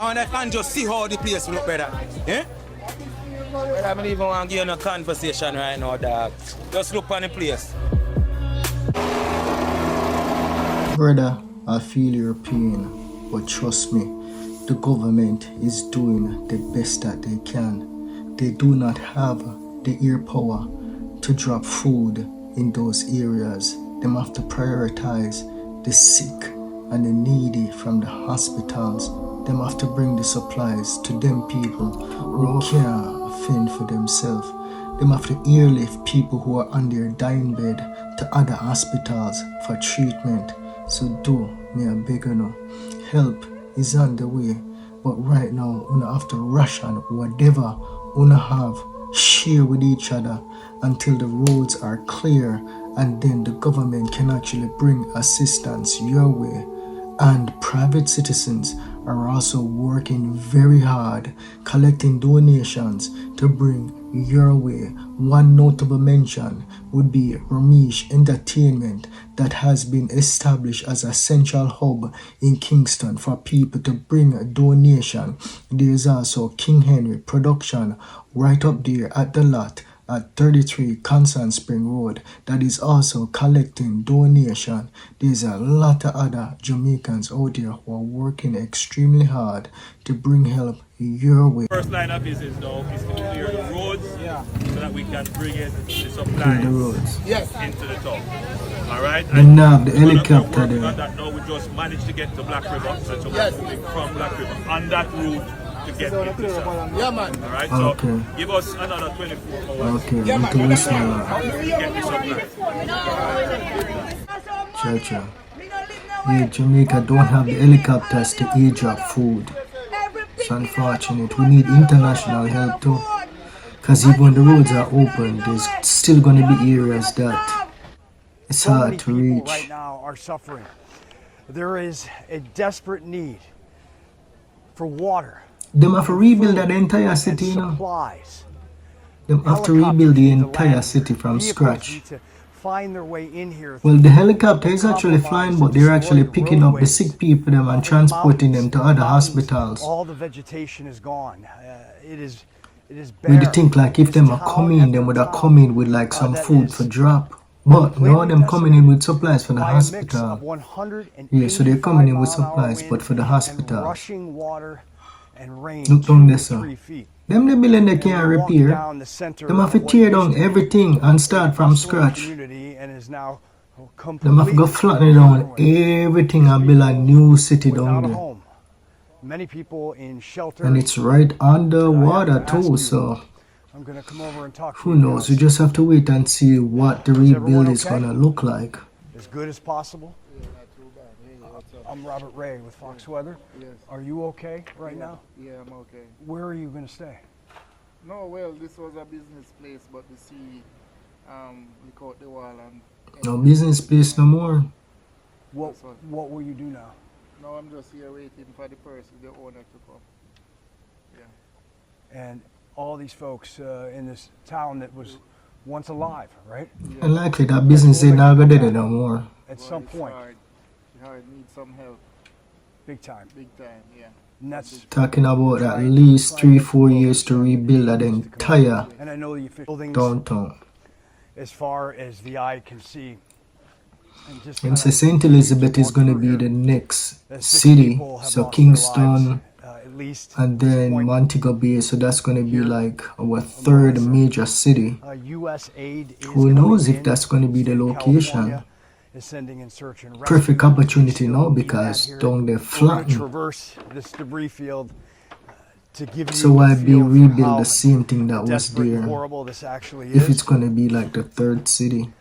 And I can just see how the place look better. Eh? Well, I don't even want to give you a conversation right now, dog. Just look on the place. Brother, I feel your pain, but trust me, the government is doing the best that they can. They do not have the ear power to drop food in those areas. They have to prioritize the sick and the needy from the hospitals. They have to bring the supplies to them people who can't fend for themselves. They have to airlift people who are on their dying bed to other hospitals for treatment. So do me a beg you know. Help is on the way, but right now we have to rush on whatever we have, share with each other until the roads are clear, and then the government can actually bring assistance your way. And private citizens are also working very hard, collecting donations to bring your way. One notable mention would be Ramesh Entertainment, that has been established as a central hub in Kingston for people to bring a donation. There's also King Henry Production right up there at the lot at 33 Constant Spring Road that is also collecting donation. There's a lot of other Jamaicans out there who are working extremely hard to bring help your way. First line of business now is to clear the roads so that we can bring in the supplies into the town. Alright? And now the helicopter there. there. That now we just managed to get to Black River, and so we're moving from Black River on that route to get into the south. Yeah, man. Alright, Okay. so give us another 24 hours Okay, Yeah, man. into listen to get the supplies. Chacha. Yeah, Jamaica don't have the helicopters to airdrop food. It's unfortunate. We need international help too. Because even when the roads are open, there's still going to be areas that it's hard to reach. Right now are suffering. There is a desperate need for water. Them have to rebuild that entire city, you know. Supplies. Them have to rebuild the entire city from scratch. Find their way in here. Well, the helicopter is actually flying, but they're actually picking up the sick people them and transporting them to other hospitals. All the vegetation is gone. It is We think like if them are coming, them would have come in with like some food for drop. But no, them coming in with supplies for the hospital. Yeah, so they're coming in with supplies, but for the hospital. Rushing water and rain. Look down there, sir. Them the building they can't repair. Them have to tear down everything and start from scratch. Them have to go flatten down everything and build a new city down there. Many people in shelter. And it's right underwater too, so I'm gonna come over and talk. Who knows? We just have to wait and see what the rebuild is gonna look like. As good as possible. I'm Robert Ray with Fox Weather. Yes. Are you okay right now? Yeah, I'm okay. Where are you going to stay? No, well, this was a business place, but the sea leak out the wall and... No business place no more. What will you do now? No, I'm just here waiting for the person, the owner, to come. Yeah. And all these folks in this town that was once alive, right? Yeah. And likely that business ain't not gonna do it no more. At some point. Hard, need some help. Big time. Big time, yeah. And that's Talking about at least 3-4 years to rebuild that entire and I know the official buildings downtown. as far as the eye can see. And just And so St. Elizabeth is gonna be the next city. So Kingston at least and then Montego Bay, so that's gonna be like our third major city. US aid is Who knows coming if that's gonna be the in. location. California is sending in search and rescue. Perfect opportunity Still now need because that here. down there We're gonna flattened. traverse this debris field to give you So why a be feel for rebuild how the same thing that was desperate and there horrible this actually if is. it's gonna be like the third city?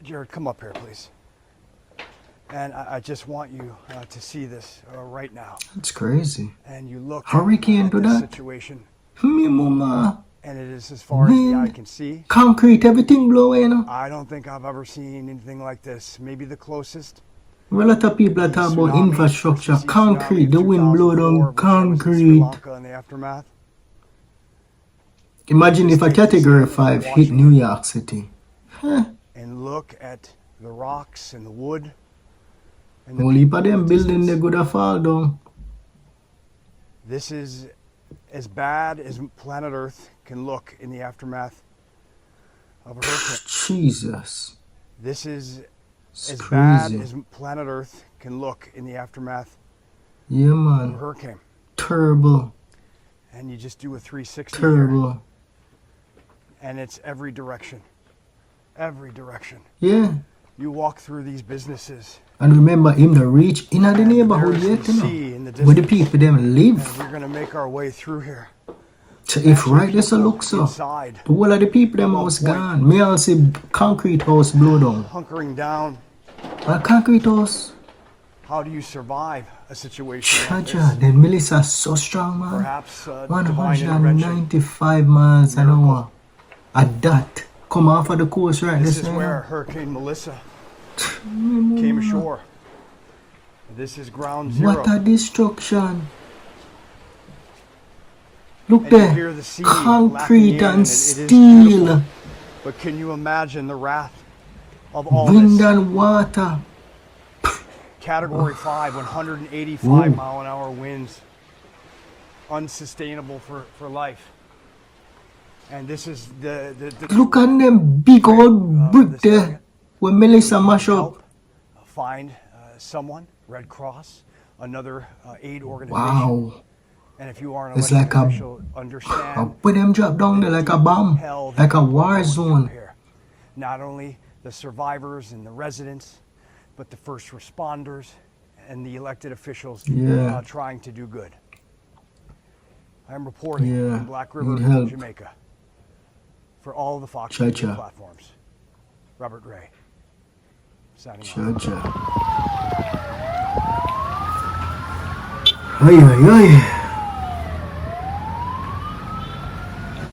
Jared, come up here, please. And I just want you to see this right now. It's crazy. And you look Hurricane at do this that? situation, Me mama. and it is as far as the eye Man. can see. Concrete, everything blow away, you know. I don't think I've ever seen anything like this. Maybe the closest. Well, a lot of people are talking about Tsunami, infrastructure, first you see concrete, tsunami the in wind blow 2004, down which I was in Sri concrete. Lanka in the aftermath. Imagine if a category 5 hit New York City. Huh. And look at the rocks and the wood. And the Only people for them in the building distance. they could have fall down. This is as bad as planet Earth can look in the aftermath of a hurricane. Jesus. This is It's as crazy. bad as planet Earth can look in the aftermath Yeah, of a man. hurricane. Terrible. And you just do a 360 here, Terrible. and it's every direction. Every direction. Yeah. You walk through these businesses, And remember him to reach in the and neighborhood there's yet, the you sea know. in the Where the distance. people them And live. we're gonna make our way through here. So if Actually, right this a people look so. inside, The whole of the people them at one house point, gone. Me all see concrete house blow down. hunkering down. A concrete house. How do you survive a situation like Chacha, this? then Melissa so strong, man. Perhaps divine intervention. 195 miles an Miracle. hour. At that. Come off of the coast right This this is now. where Hurricane Melissa came ashore. This is ground zero. What a destruction. Look And you there. hear the sea Concrete lapping in, and it is steel. beautiful. But can you imagine the wrath of all Wind this? and water. Category 5, 185 Ooh. mile an hour winds. Unsustainable for life. And this is the Look at them big old brick this there. area. Where Melissa If you mash can up. help find someone, Red Cross, another aid organization. Wow. And if you are an It's elected like a- official, understand Where them drop down there like a bomb. hell that Like a people are war going through zone. here. Not only the survivors and the residents, but the first responders and the elected officials Yeah. trying to do good. I'm reporting Yeah, in Black River, need help. Jamaica, for all the Fox Cha-cha. Media platforms. Robert Ray, signing off. Chacha. Ay, ay, ay.